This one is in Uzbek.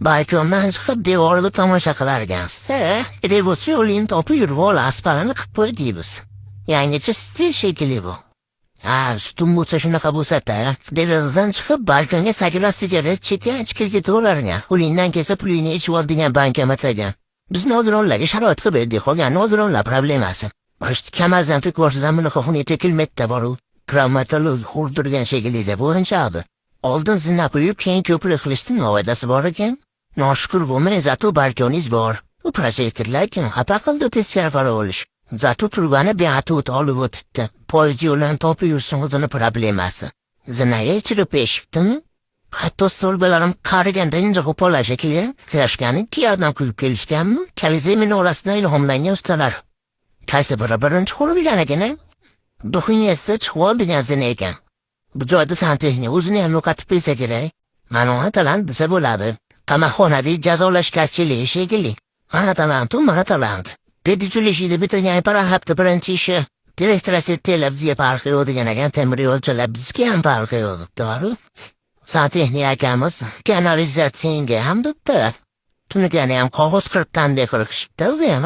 Balkondan chiqib devorda tomosha qilarkansiz. Kerak bo'lsa yo'lingni topib yurib ol, asparini qilib qo'y deymiz. Yangicha stil shekilli bu. Sutum bo'lsa shunaqa bo'lsa-da, derazadan chiqib balkonga sakrab sigaret chekkan ichki ketaverarkan. Pulingdan kelsa pulingni ichib ol degan bankomat ekan. Biz nogironlarga sharoit qilib berdik, qolgan nogironlar problemasi. Kamazdan ko'rsam bunaqa xunuk tekilmetda boru. Travmatolog xurdirgan shekilli deb o'rinchadi. Oldin zina qo'yib, keyin ko'prik qilishning foydasi bor ekan. Noshukur bo'lmay, zato balkoningiz bor. U prosektorlar kim xafa qildi teskari qarab olish. Zato turgani beatut olib o'tibdi. Poyezd yo'lini topib yursin o'zini problemasi. Zinaga ichirib eshitdimi? Hatto stolbalarim qariganda inja qo'pollar shekilli. Stashkani kiyadan kulib kelishganmi? Kalizey minorasidan ilhomlangan ustalar. Qaysi biri birinchi qurib bilgan ekan? Duxunyasida chiqib degan zina ekan. Bu joyda santexnik o'zini ham yo'qotib bilsa kerak. Mana talant desa bo'ladi. Qamoqxonada jazolash kachilik shekilli. Mana talant. Pedicilishida bitirgan hafta birinchi ishi. Direktorasi televizya parqi degan ekan, temir yo'lchilar bizga ham parqi yo'q, to'g'ri? Santexnik akamiz kanalizatsiyaga ham debdi. Tunigani ham qog'oz qirqdan qilishibdi o'zi ham.